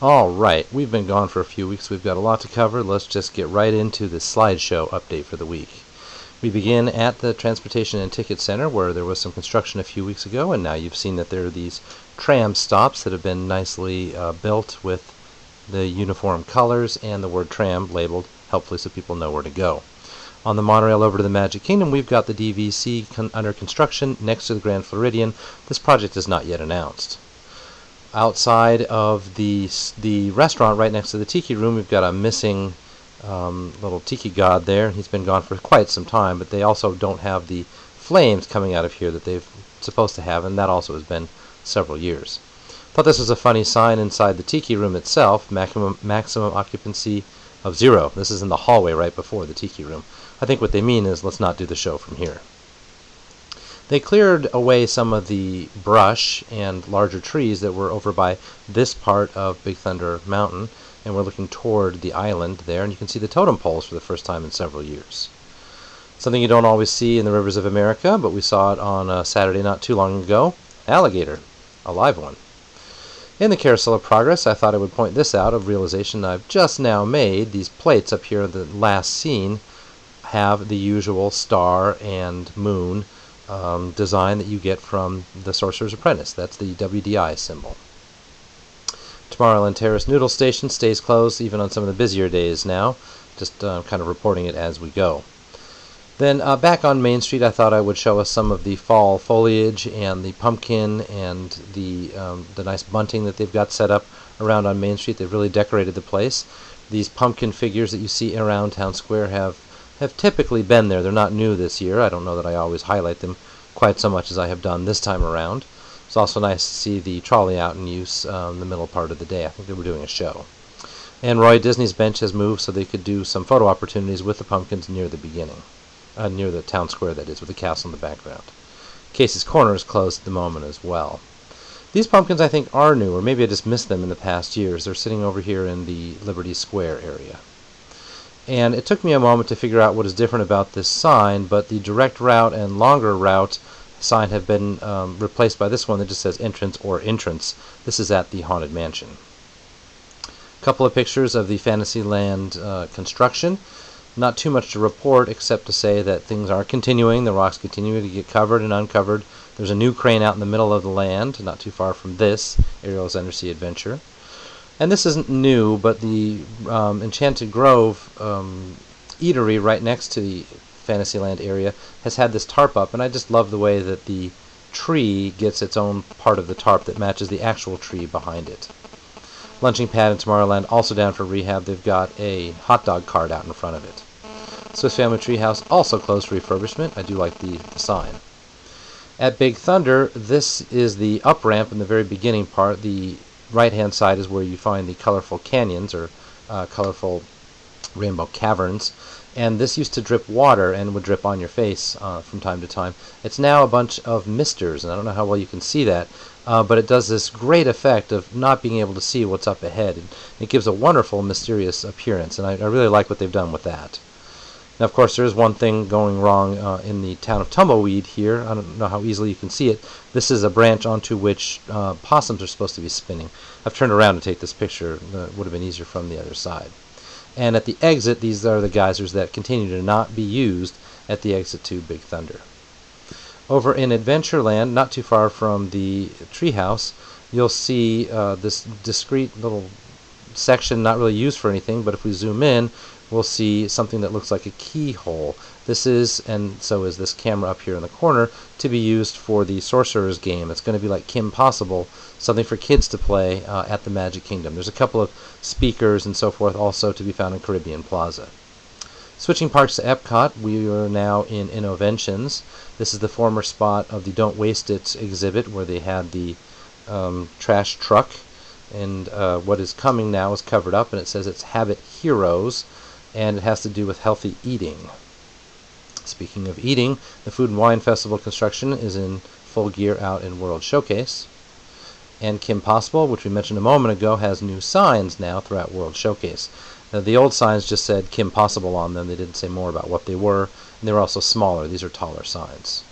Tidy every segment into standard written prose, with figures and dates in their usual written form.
Alright, we've been gone for a few weeks. We've got a lot to cover. Let's just get right into the slideshow update for the week. We begin at the Transportation and Ticket Center, where there was some construction a few weeks ago, and now you've seen that there are these tram stops that have been nicely built with the uniform colors and the word tram labeled, helpfully so people know where to go. On the monorail over to the Magic Kingdom, we've got the DVC under construction next to the Grand Floridian. This project is not yet announced. Outside of the restaurant right next to the tiki room, we've got a missing little tiki god there. He's been gone for quite some time, but they also don't have the flames coming out of here that they're supposed to have, and that also has been several years. Thought this was a funny sign inside the tiki room itself, maximum occupancy of 0. This is in the hallway right before the tiki room. I think what they mean is let's not do the show from here. They cleared away some of the brush and larger trees that were over by this part of Big Thunder Mountain, and we're looking toward the island there, and you can see the totem poles for the first time in several years. Something you don't always see in the rivers of America, but we saw it on a Saturday not too long ago. Alligator, a live one. In the Carousel of Progress, I thought I would point this out, a realization I've just now made. These plates up here in the last scene have the usual star and moon design that you get from the Sorcerer's Apprentice. That's the WDI symbol. Tomorrowland Terrace Noodle Station stays closed even on some of the busier days now, just kind of reporting it as we go. Then back on Main Street, I thought I would show us some of the fall foliage and the pumpkin and the nice bunting that they've got set up around on Main Street. They've really decorated the place. These pumpkin figures that you see around Town Square have typically been there. They're not new this year. I don't know that I always highlight them quite so much as I have done this time around. It's also nice to see the trolley out in use in the middle part of the day. I think they were doing a show. And Roy Disney's bench has moved so they could do some photo opportunities with the pumpkins near the beginning. Near the Town Square, that is, with the castle in the background. Casey's Corner is closed at the moment as well. These pumpkins I think are new, or maybe I just missed them in the past years. They're sitting over here in the Liberty Square area. And it took me a moment to figure out what is different about this sign, but the direct route and longer route sign have been replaced by this one that just says entrance or entrance. This is at the Haunted Mansion. A couple of pictures of the Fantasyland construction. Not too much to report except to say that things are continuing. The rocks continue to get covered and uncovered. There's a new crane out in the middle of the land, not too far from this, Ariel's Undersea Adventure. And this isn't new, but the Enchanted Grove eatery right next to the Fantasyland area has had this tarp up, and I just love the way that the tree gets its own part of the tarp that matches the actual tree behind it. Lunching Pad in Tomorrowland also down for rehab. They've got a hot dog cart out in front of it. Swiss Family Treehouse also closed for refurbishment. I do like the sign. At Big Thunder, this is the up ramp in the very beginning part. The right-hand side is where you find the colorful canyons, or colorful rainbow caverns. And this used to drip water and would drip on your face from time to time. It's now a bunch of misters, and I don't know how well you can see that, but it does this great effect of not being able to see what's up ahead. And it gives a wonderful, mysterious appearance, and I really like what they've done with that. Now, of course, there is one thing going wrong in the town of Tumbleweed here. I don't know how easily you can see it. This is a branch onto which possums are supposed to be spinning. I've turned around to take this picture. It would have been easier from the other side. And at the exit, these are the geysers that continue to not be used at the exit to Big Thunder. Over in Adventureland, not too far from the treehouse, you'll see this discrete little section not really used for anything, but if we zoom in, we'll see something that looks like a keyhole. This is, and so is this camera up here in the corner, to be used for the Sorcerers game. It's going to be like Kim Possible, something for kids to play at the Magic Kingdom. There's a couple of speakers and so forth also to be found in Caribbean Plaza. Switching parks to Epcot, we are now in Innoventions. This is the former spot of the Don't Waste It exhibit where they had the trash truck, and what is coming now is covered up, and it says it's Habit Heroes, and it has to do with healthy eating. Speaking of eating, the Food and Wine Festival construction is in full gear out in World Showcase. And Kim Possible, which we mentioned a moment ago, has new signs now throughout World Showcase. The old signs just said Kim Possible on them. They didn't say more about what they were, and they were also smaller. These are taller signs.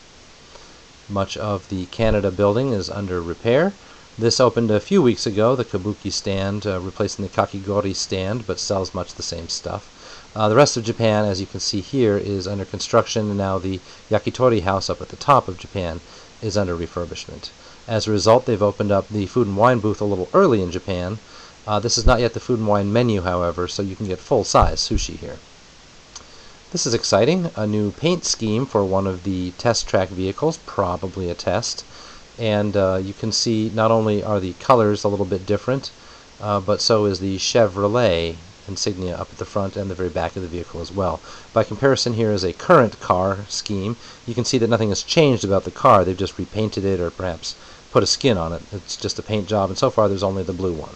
Much of the Canada building is under repair. This opened a few weeks ago, the kabuki stand, replacing the kakigori stand, but sells much the same stuff. The rest of Japan, as you can see here, is under construction, and now the yakitori house up at the top of Japan is under refurbishment. As a result, they've opened up the food and wine booth a little early in Japan. This is not yet the food and wine menu, however, so you can get full-size sushi here. This is exciting, a new paint scheme for one of the test track vehicles, probably a test. And you can see not only are the colors a little bit different, but so is the Chevrolet insignia up at the front and the very back of the vehicle as well. By comparison, here is a current car scheme. You can see that nothing has changed about the car. They've just repainted it or perhaps put a skin on it. It's just a paint job, and so far there's only the blue one.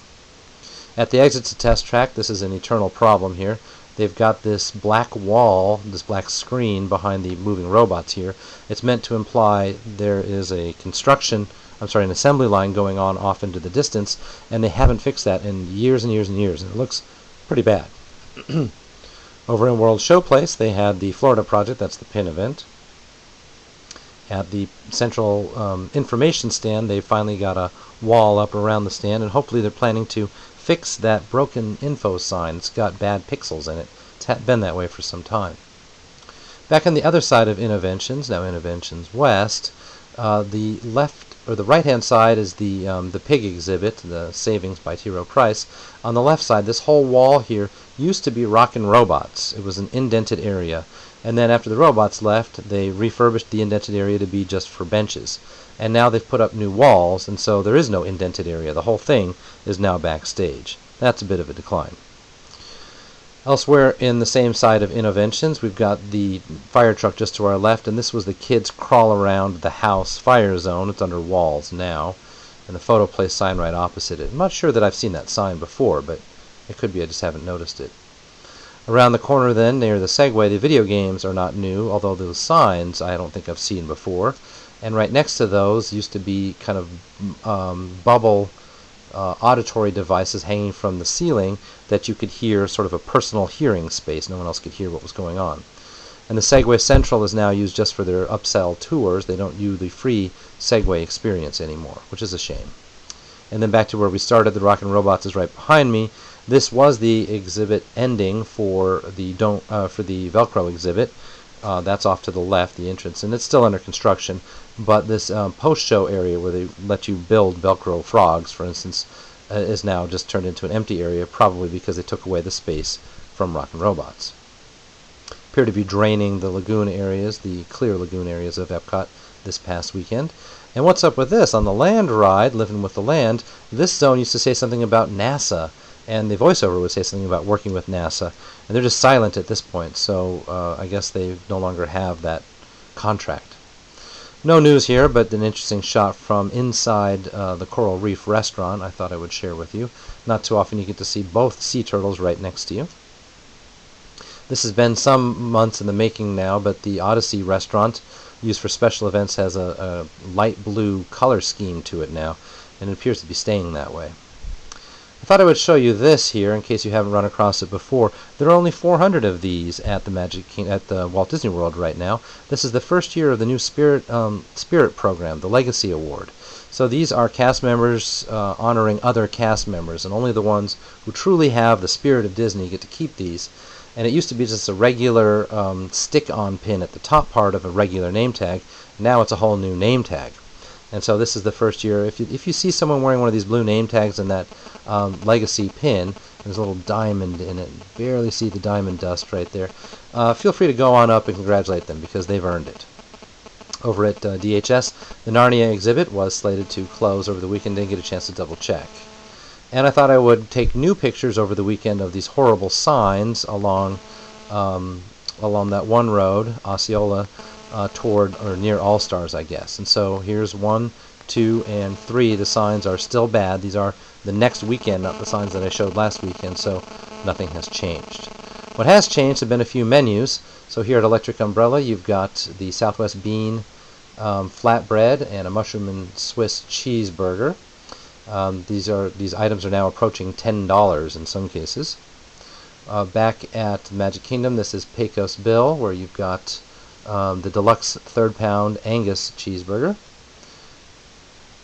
At the exit to test track, this is an eternal problem here. They've got this black wall, this black screen behind the moving robots here. It's meant to imply there is a an assembly line going on off into the distance, and they haven't fixed that in years and years and years, and it looks pretty bad. Over in World Showplace, they had the Florida project, that's the pin event. At the central information stand, they finally got a wall up around the stand, and hopefully they're planning to fix that broken info sign. It's got bad pixels in it. It's been that way for some time. Back on the other side of Innoventions, now Innoventions West, the right-hand side is the pig exhibit, the Savings by T. Rowe Price. On the left side, this whole wall here used to be Rockin' Robots. It was an indented area. And then after the robots left, they refurbished the indented area to be just for benches. And now they've put up new walls, and so there is no indented area. The whole thing is now backstage. That's a bit of a decline. Elsewhere in the same side of Innoventions, we've got the fire truck just to our left, and this was the kids crawl around the house fire zone. It's under walls now, and the photo place sign right opposite it. I'm not sure that I've seen that sign before, but it could be I just haven't noticed it. Around the corner then, near the Segway, the video games are not new, although those signs I don't think I've seen before. And right next to those used to be kind of bubble auditory devices hanging from the ceiling that you could hear, sort of a personal hearing space. No one else could hear what was going on. And the Segway Central is now used just for their upsell tours. They don't use the free Segway experience anymore, which is a shame. And then back to where we started, the Rockin' Robots is right behind me. This was the exhibit ending for the Velcro exhibit. That's off to the left, the entrance, and it's still under construction. But this post-show area where they let you build Velcro frogs, for instance, is now just turned into an empty area, probably because they took away the space from Rockin' Robots. Appear to be draining the lagoon areas, the clear lagoon areas of Epcot this past weekend. And what's up with this? On the land ride, Living with the Land, this zone used to say something about NASA, and the voiceover would say something about working with NASA, and they're just silent at this point, so I guess they no longer have that contract. No news here, but an interesting shot from inside the Coral Reef restaurant I thought I would share with you. Not too often you get to see both sea turtles right next to you. This has been some months in the making now, but the Odyssey restaurant, used for special events, has a light blue color scheme to it now, and it appears to be staying that way. I thought I would show you this here in case you haven't run across it before. There are only 400 of these at the Walt Disney World right now. This is the first year of the new Spirit program, the Legacy Award. So these are cast members honoring other cast members, and only the ones who truly have the spirit of Disney get to keep these. And it used to be just a regular stick-on pin at the top part of a regular name tag. Now it's a whole new name tag. And so this is the first year. If you see someone wearing one of these blue name tags and that legacy pin, there's a little diamond in it. Barely see the diamond dust right there. Feel free to go on up and congratulate them because they've earned it. Over at DHS, the Narnia exhibit was slated to close over the weekend. Didn't get a chance to double check. And I thought I would take new pictures over the weekend of these horrible signs along that one road, Osceola, toward or near All Stars, I guess. And so here's 1, 2, and 3. The signs are still bad. These are the next weekend, not the signs that I showed last weekend, so nothing has changed. What has changed have been a few menus. So here at Electric Umbrella, you've got the Southwest Bean flatbread and a mushroom and Swiss cheeseburger. These items are now approaching $10 in some cases. Back at Magic Kingdom, this is Pecos Bill, where you've got the deluxe 3rd pound Angus cheeseburger.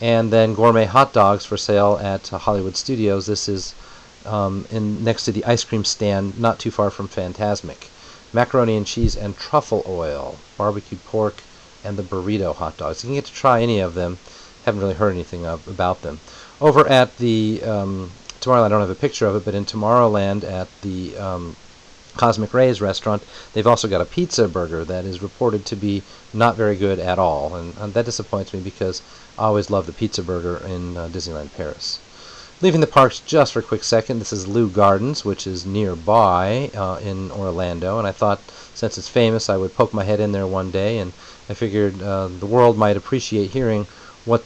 And then gourmet hot dogs for sale at Hollywood Studios. This is next to the ice cream stand, not too far from Fantasmic. Macaroni and cheese and truffle oil, barbecued pork, and the burrito hot dogs. You can get to try any of them. Haven't really heard anything about them. Over at the Tomorrowland, I don't have a picture of it, but in Tomorrowland at the Cosmic Rays restaurant, they've also got a pizza burger that is reported to be not very good at all, and that disappoints me because I always love the pizza burger in Disneyland Paris. Leaving the parks just for a quick second, this is Lou Gardens, which is nearby in Orlando, and I thought since it's famous I would poke my head in there one day, and I figured the world might appreciate hearing what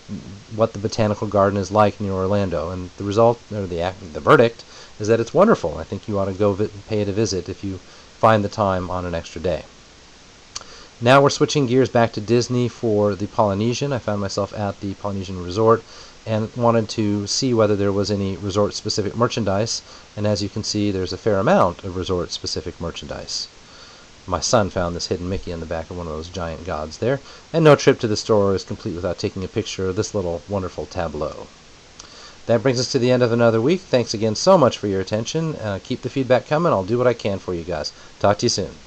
the botanical garden is like near Orlando, and the result, or the verdict, is that it's wonderful. I think you ought to go pay it a visit if you find the time on an extra day. Now we're switching gears back to Disney for the Polynesian. I found myself at the Polynesian Resort and wanted to see whether there was any resort-specific merchandise, and as you can see, there's a fair amount of resort-specific merchandise. My son found this hidden Mickey on the back of one of those giant gods there, and no trip to the store is complete without taking a picture of this little wonderful tableau. That brings us to the end of another week. Thanks again so much for your attention. Keep the feedback coming. I'll do what I can for you guys. Talk to you soon.